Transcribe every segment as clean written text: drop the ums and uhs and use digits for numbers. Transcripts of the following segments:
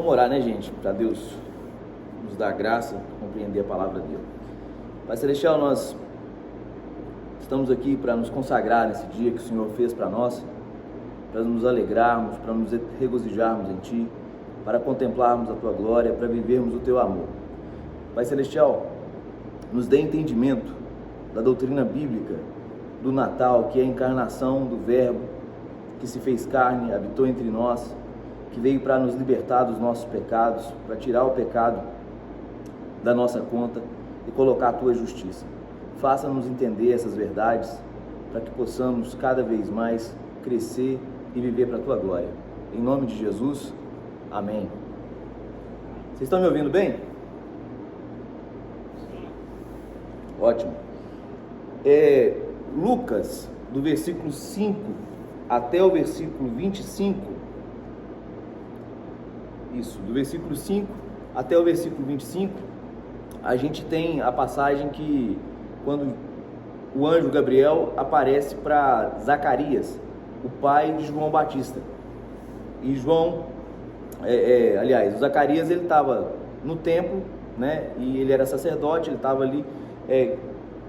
Vamos orar, né, gente? Para Deus nos dar graça, compreender a palavra dele. Pai Celestial, nós estamos aqui para nos consagrar nesse dia que o Senhor fez para nós, para nos alegrarmos, para nos regozijarmos em Ti, para contemplarmos a Tua glória, para vivermos o Teu amor. Pai Celestial, nos dê entendimento da doutrina bíblica do Natal, que é a encarnação do Verbo, que se fez carne, habitou entre nós, que veio para nos libertar dos nossos pecados, para tirar o pecado da nossa conta e colocar a Tua justiça. Faça-nos entender essas verdades, para que possamos cada vez mais crescer e viver para a Tua glória. Em nome de Jesus, amém. Vocês estão me ouvindo bem? Ótimo. Lucas, do versículo 5 até o versículo 25, do versículo 5 até o versículo 25, a gente tem a passagem que, quando o anjo Gabriel aparece para Zacarias, o pai de João Batista. E João, o Zacarias, ele estava no templo, né, e ele era sacerdote, ele estava ali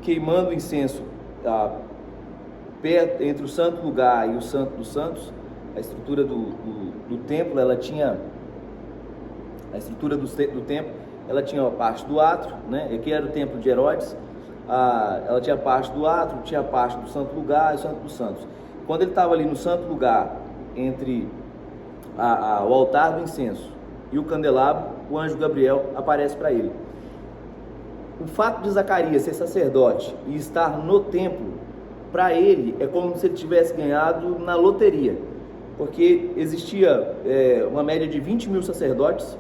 queimando incenso perto, entre o santo lugar e o santo dos santos. A estrutura do templo, ela tinha a estrutura do templo, ela tinha a parte do átrio, né? Aqui era o templo de Herodes. Ela tinha a parte do átrio, tinha a parte do santo lugar e o santo dos santos. Quando ele estava ali no santo lugar, entre o altar do incenso e o candelabro, o anjo Gabriel aparece para ele. O fato de Zacarias ser sacerdote e estar no templo, para ele é como se ele tivesse ganhado na loteria, porque existia uma média de 20 mil sacerdotes,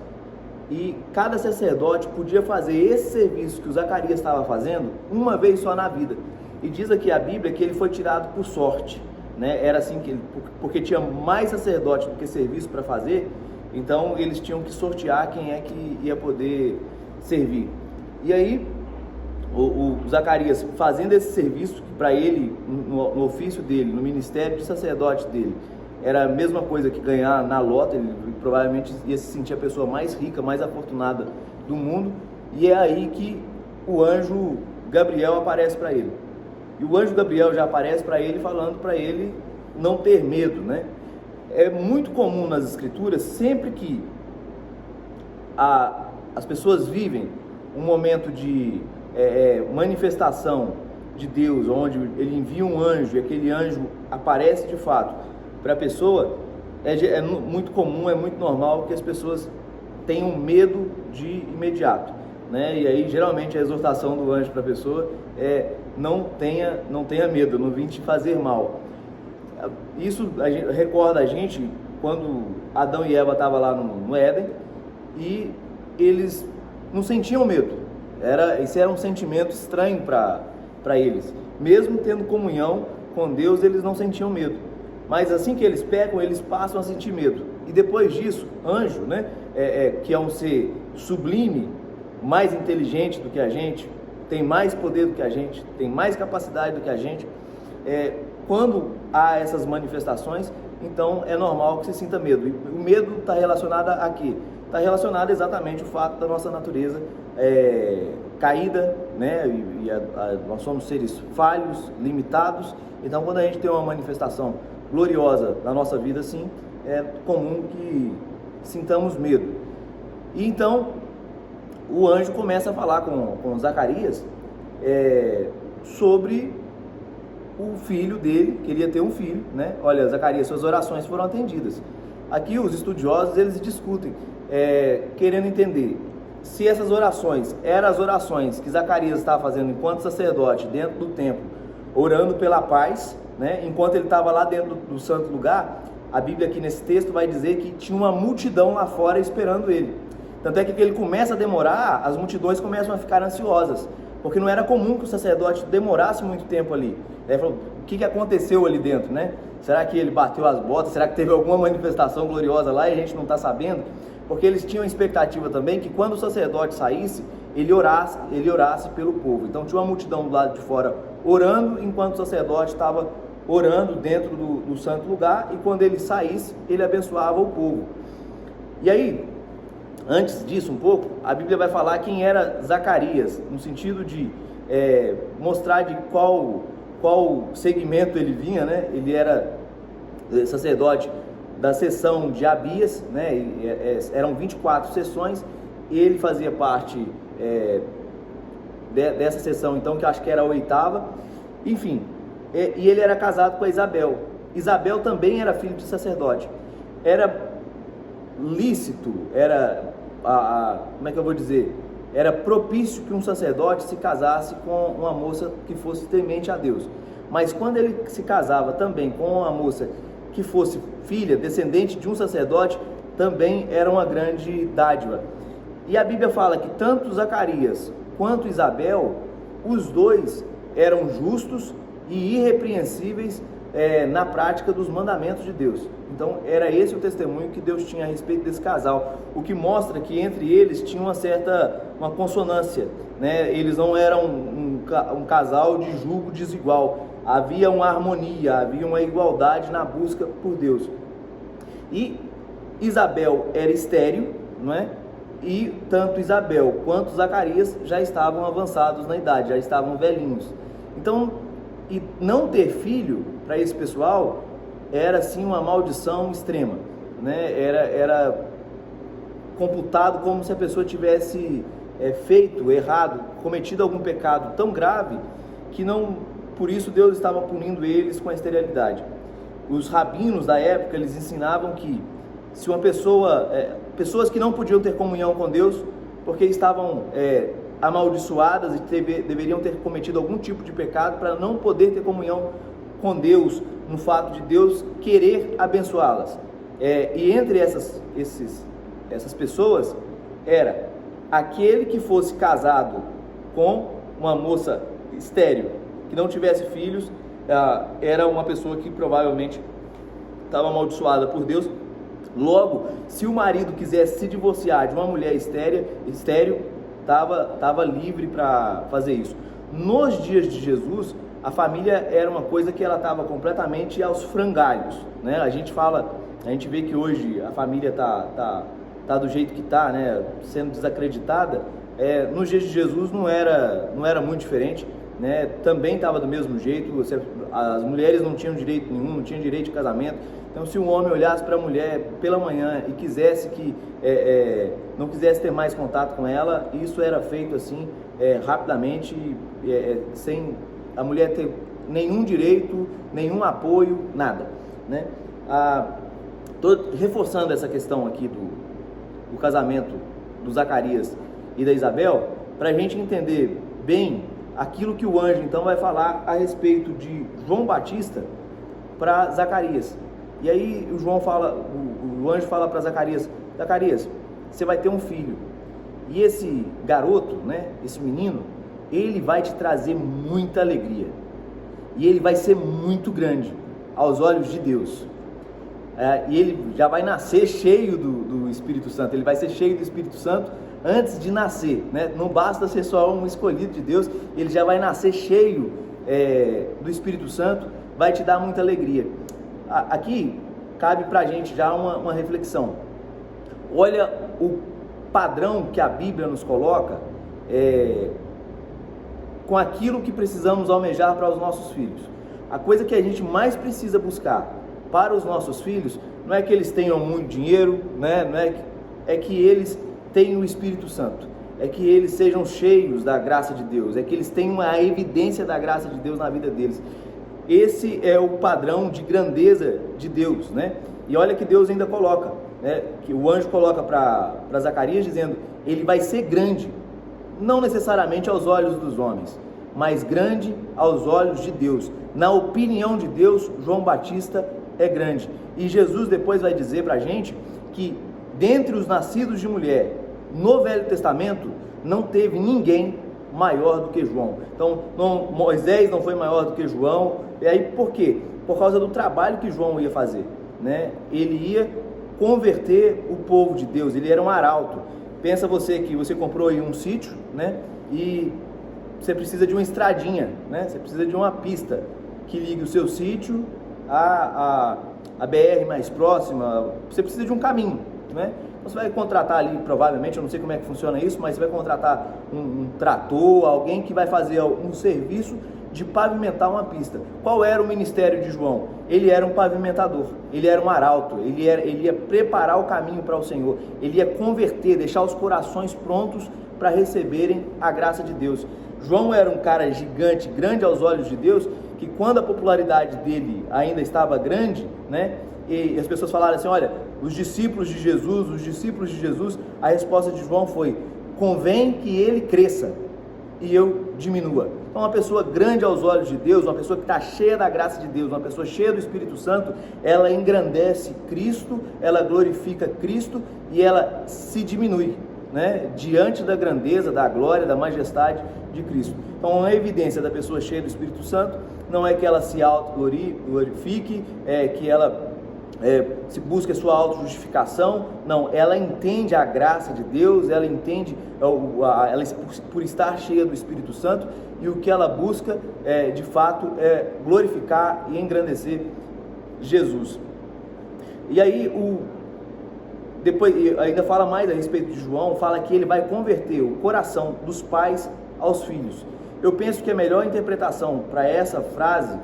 e cada sacerdote podia fazer esse serviço que o Zacarias estava fazendo uma vez só na vida. E diz aqui a Bíblia que ele foi tirado por sorte, né? Era assim que porque tinha mais sacerdote do que serviço para fazer, então eles tinham que sortear quem é que ia poder servir. E aí o Zacarias, fazendo esse serviço, que para ele, no ofício dele, no ministério de sacerdote dele, era a mesma coisa que ganhar na lota. Ele provavelmente ia se sentir a pessoa mais rica, mais afortunada do mundo. E é aí que o anjo Gabriel aparece para ele. E o anjo Gabriel já aparece para ele falando para ele não ter medo, né? É muito comum nas escrituras, sempre que as pessoas vivem um momento de manifestação de Deus, onde ele envia um anjo e aquele anjo aparece de fato para a pessoa, é muito comum, é muito normal que as pessoas tenham medo de imediato, né? E aí geralmente a exortação do anjo para a pessoa é: não tenha medo, não vim te fazer mal. Isso recorda a gente quando Adão e Eva estavam lá no Éden e eles não sentiam medo. Esse era um sentimento estranho para eles. Mesmo tendo comunhão com Deus, eles não sentiam medo. Mas assim que eles pecam, eles passam a sentir medo. E depois disso, anjo, né, que é um ser sublime, mais inteligente do que a gente, tem mais poder do que a gente, tem mais capacidade do que a gente, quando há essas manifestações, então é normal que você sinta medo. E o medo está relacionado a quê? Está relacionado exatamente ao fato da nossa natureza caída, né? Nós somos seres falhos, limitados. Então, quando a gente tem uma manifestação gloriosa na nossa vida, assim, é comum que sintamos medo. E então o anjo começa a falar com Zacarias sobre o filho dele. Queria ter um filho, né? Olha, Zacarias, suas orações foram atendidas. Aqui os estudiosos, eles discutem, querendo entender se essas orações eram as orações que Zacarias estava fazendo enquanto sacerdote dentro do templo, orando pela paz, né? Enquanto ele estava lá dentro do santo lugar. A Bíblia aqui nesse texto vai dizer que tinha uma multidão lá fora esperando ele. Tanto é que ele começa a demorar, as multidões começam a ficar ansiosas, porque não era comum que o sacerdote demorasse muito tempo ali. Ele falou: o que aconteceu ali dentro, né? Será que ele bateu as botas? Será que teve alguma manifestação gloriosa lá e a gente não está sabendo? Porque eles tinham a expectativa também que quando o sacerdote saísse, ele orasse pelo povo. Então tinha uma multidão do lado de fora orando, enquanto o sacerdote estava orando dentro do santo lugar, e quando ele saísse, ele abençoava o povo. E aí, Antes disso um pouco, a Bíblia vai falar quem era Zacarias, no sentido de mostrar de qual segmento ele vinha, né? Ele era sacerdote da seção de Abias, né? Eram 24 seções, ele fazia parte dessa seção, então, que eu acho que era a 8ª, enfim, e ele era casado com a Isabel. Isabel também era filho de sacerdote. Era lícito, como é que eu vou dizer? Era propício que um sacerdote se casasse com uma moça que fosse temente a Deus. Mas quando ele se casava também com uma moça que fosse filha, descendente de um sacerdote, também era uma grande dádiva. E a Bíblia fala que tanto Zacarias quanto Isabel, os dois eram justos e irrepreensíveis na prática dos mandamentos de Deus. Então era esse o testemunho que Deus tinha a respeito desse casal, o que mostra que entre eles tinha uma consonância, né? Eles não eram um casal de julgo desigual, havia uma harmonia, havia uma igualdade na busca por Deus. E Isabel era estéril, não é? E tanto Isabel quanto Zacarias já estavam avançados na idade, já estavam velhinhos. Então, e não ter filho para esse pessoal era assim uma maldição extrema, né? Era computado como se a pessoa tivesse feito errado, cometido algum pecado tão grave que não, por isso Deus estava punindo eles com a esterilidade. Os rabinos da época, eles ensinavam que se uma pessoas que não podiam ter comunhão com Deus porque estavam amaldiçoadas e deveriam ter cometido algum tipo de pecado para não poder ter comunhão com Deus, no fato de Deus querer abençoá-las. E entre essas pessoas era aquele que fosse casado com uma moça estéril, que não tivesse filhos, era uma pessoa que provavelmente estava amaldiçoada por Deus. Logo, se o marido quisesse se divorciar de uma mulher estéril, estava livre para fazer isso. Nos dias de Jesus, a família era uma coisa que ela estava completamente aos frangalhos, né? A gente vê que hoje a família tá do jeito que está, né? Sendo desacreditada. Nos dias de Jesus não era muito diferente, né? Também estava do mesmo jeito. As mulheres não tinham direito nenhum, não tinham direito de casamento. Então, se um homem olhasse para a mulher pela manhã e quisesse não quisesse ter mais contato com ela, isso era feito assim rapidamente, sem a mulher ter nenhum direito, nenhum apoio, nada, né? Tô reforçando essa questão aqui do casamento do Zacarias e da Isabel, para a gente entender bem aquilo que o anjo então vai falar a respeito de João Batista para Zacarias. E aí o anjo fala para Zacarias: Zacarias, você vai ter um filho, e esse garoto, né, esse menino, ele vai te trazer muita alegria, e ele vai ser muito grande aos olhos de Deus, e ele já vai nascer cheio do Espírito Santo. Ele vai ser cheio do Espírito Santo antes de nascer, né? Não basta ser só um escolhido de Deus, ele já vai nascer cheio do Espírito Santo, vai te dar muita alegria. Aqui cabe para a gente já uma reflexão. Olha o padrão que a Bíblia nos coloca com aquilo que precisamos almejar para os nossos filhos. A coisa que a gente mais precisa buscar para os nossos filhos não é que eles tenham muito dinheiro, né? Não é que eles tenham o Espírito Santo, é que eles sejam cheios da graça de Deus, é que eles tenham a evidência da graça de Deus na vida deles. Esse é o padrão de grandeza de Deus, né? E olha que Deus ainda coloca, né? Que o anjo coloca para Zacarias dizendo: ele vai ser grande, não necessariamente aos olhos dos homens, mas grande aos olhos de Deus. Na opinião de Deus, João Batista é grande. E Jesus depois vai dizer para a gente que dentre os nascidos de mulher no Velho Testamento não teve ninguém maior do que João. Então Moisés não foi maior do que João. E aí por quê? Por causa do trabalho que João ia fazer, né? Ele ia converter o povo de Deus, ele era um arauto. Pensa você que você comprou aí um sítio, né? E você precisa de uma estradinha, né? Você precisa de uma pista que ligue o seu sítio à BR mais próxima. Você precisa de um caminho, né? Você vai contratar ali, provavelmente, eu não sei como é que funciona isso, mas você vai contratar um trator, alguém que vai fazer um serviço de pavimentar uma pista. Qual era o ministério de João? Ele era um pavimentador, ele era um arauto, ele ia preparar o caminho para o Senhor, ele ia converter, deixar os corações prontos para receberem a graça de Deus. João era um cara gigante, grande aos olhos de Deus, que quando a popularidade dele ainda estava grande, né, e as pessoas falaram assim, olha, os discípulos de Jesus, a resposta de João foi, convém que ele cresça e eu diminua. Então, uma pessoa grande aos olhos de Deus, uma pessoa que está cheia da graça de Deus, uma pessoa cheia do Espírito Santo, ela engrandece Cristo, ela glorifica Cristo e ela se diminui, né, diante da grandeza, da glória, da majestade de Cristo. Então, uma evidência da pessoa cheia do Espírito Santo não é que ela se auto-glorifique, que ela se busca a sua auto-justificação, não, ela entende a graça de Deus, ela entende, ela, por estar cheia do Espírito Santo, e o que ela busca, de fato, é glorificar e engrandecer Jesus. E aí, depois, ainda fala mais a respeito de João, fala que ele vai converter o coração dos pais aos filhos. Eu penso que a melhor interpretação para essa frase,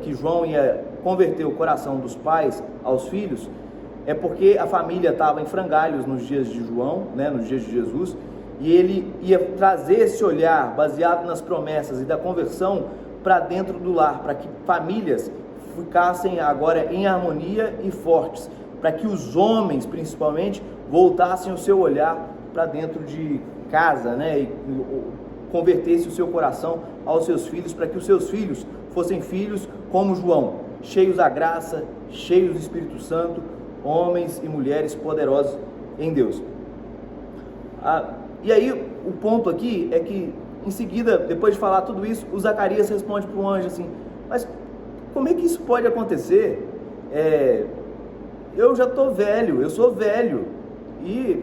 que João ia converter o coração dos pais aos filhos, é porque a família estava em frangalhos nos dias de João, né, nos dias de Jesus, e ele ia trazer esse olhar baseado nas promessas e da conversão para dentro do lar, para que famílias ficassem agora em harmonia e fortes, para que os homens, principalmente, voltassem o seu olhar para dentro de casa, né, e convertesse o seu coração aos seus filhos, para que os seus filhos fossem filhos como João, cheios da graça, cheios do Espírito Santo, homens e mulheres poderosos em Deus. E aí o ponto aqui é que, em seguida, depois de falar tudo isso, o Zacarias responde para o anjo assim, mas como é que isso pode acontecer? Eu já estou velho, eu sou velho. E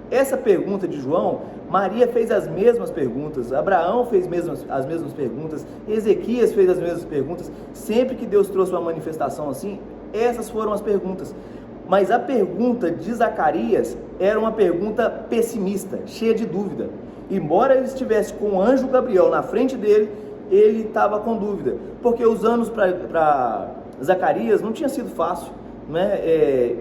essa pergunta de João, Maria fez as mesmas perguntas, Abraão fez as mesmas perguntas, Ezequias fez as mesmas perguntas. Sempre que Deus trouxe uma manifestação assim, essas foram as perguntas. Mas a pergunta de Zacarias era uma pergunta pessimista, cheia de dúvida. Embora ele estivesse com o anjo Gabriel na frente dele, ele estava com dúvida, porque os anos para Zacarias não tinha sido fácil, né?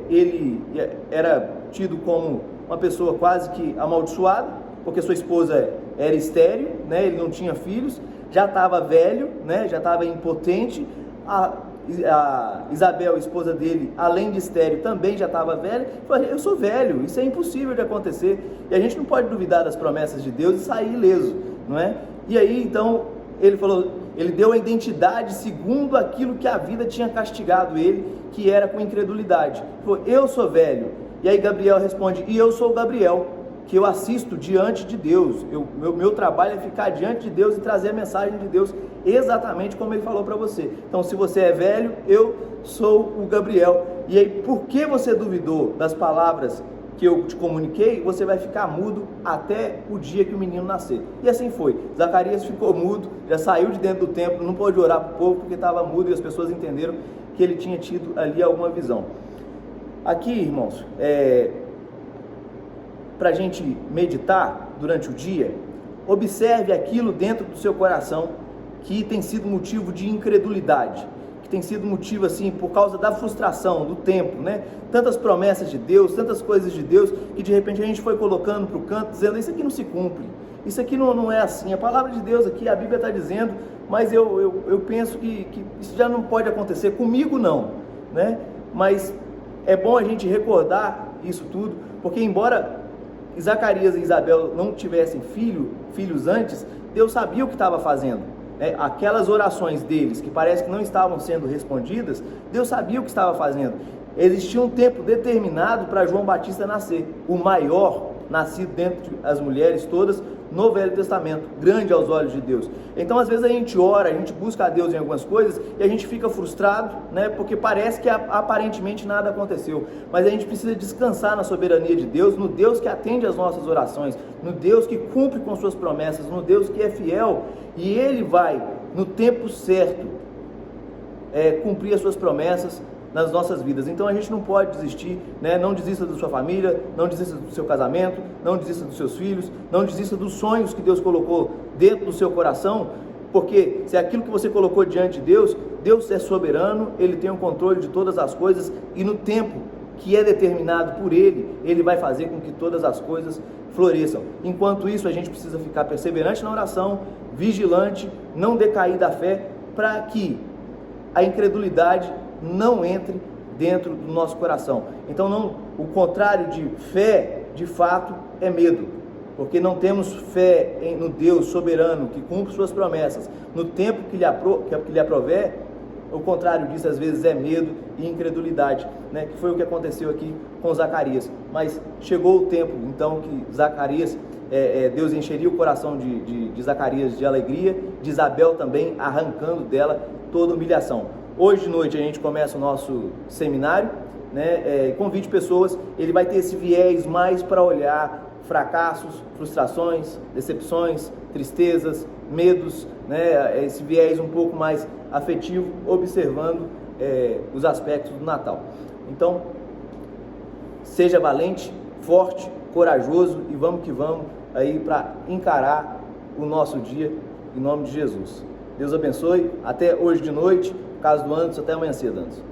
Ele era tido como uma pessoa quase que amaldiçoada, porque sua esposa era estéril, né? Ele não tinha filhos, já estava velho, né? Já estava impotente. A Isabel, esposa dele, além de estéril, também já estava velha. Eu sou velho, isso é impossível de acontecer, e a gente não pode duvidar das promessas de Deus e sair ileso, não é? E aí então ele falou, ele deu a identidade segundo aquilo que a vida tinha castigado ele, que era com incredulidade. Ele falou, eu sou velho. E aí Gabriel responde, e eu sou Gabriel, que eu assisto diante de Deus. Meu trabalho é ficar diante de Deus e trazer a mensagem de Deus exatamente como ele falou para você. Então, se você é velho, eu sou o Gabriel. E aí, por que você duvidou das palavras que eu te comuniquei? Você vai ficar mudo até o dia que o menino nascer. E assim foi. Zacarias ficou mudo, já saiu de dentro do templo, não pôde orar para o povo porque estava mudo, e as pessoas entenderam que ele tinha tido ali alguma visão. Aqui, irmãos, para a gente meditar durante o dia, observe aquilo dentro do seu coração que tem sido motivo de incredulidade, que tem sido motivo assim por causa da frustração, do tempo, né? Tantas promessas de Deus, tantas coisas de Deus, que de repente a gente foi colocando para o canto, dizendo, isso aqui não se cumpre, isso aqui não é assim, a palavra de Deus aqui, a Bíblia está dizendo, mas eu penso que isso já não pode acontecer, comigo não, né? Mas é bom a gente recordar isso tudo, porque embora Zacarias e Isabel não tivessem filhos antes, Deus sabia o que estava fazendo. Aquelas orações deles, que parece que não estavam sendo respondidas, Deus sabia o que estava fazendo. Existia um tempo determinado para João Batista nascer, o maior nascido dentre as mulheres todas no Velho Testamento, grande aos olhos de Deus. Então, às vezes a gente ora, a gente busca a Deus em algumas coisas e a gente fica frustrado, né? Porque parece que aparentemente nada aconteceu, mas a gente precisa descansar na soberania de Deus, no Deus que atende às nossas orações, no Deus que cumpre com suas promessas, no Deus que é fiel, e Ele vai, no tempo certo, cumprir as suas promessas nas nossas vidas. Então a gente não pode desistir, né? Não desista da sua família, não desista do seu casamento, não desista dos seus filhos, não desista dos sonhos que Deus colocou dentro do seu coração, porque se é aquilo que você colocou diante de Deus, Deus é soberano, Ele tem o controle de todas as coisas e no tempo que é determinado por Ele, Ele vai fazer com que todas as coisas floresçam. Enquanto isso, a gente precisa ficar perseverante na oração, vigilante, não decair da fé, para que a incredulidade não entre dentro do nosso coração. Então, não, o contrário de fé, de fato, é medo, porque não temos fé no Deus soberano que cumpre suas promessas no tempo que lhe aprover. O contrário disso, às vezes, é medo e incredulidade, né? Que foi o que aconteceu aqui com Zacarias. Mas chegou o tempo, então, que Zacarias, Deus encheria o coração de Zacarias de alegria, de Isabel também, arrancando dela toda humilhação. Hoje de noite a gente começa o nosso seminário, né? Convide pessoas, ele vai ter esse viés mais para olhar fracassos, frustrações, decepções, tristezas, medos, né? Esse viés um pouco mais afetivo, observando os aspectos do Natal. Então, seja valente, forte, corajoso e vamos que vamos aí para encarar o nosso dia em nome de Jesus. Deus abençoe, até hoje de noite, caso do Anderson, até amanhã cedo, Anderson.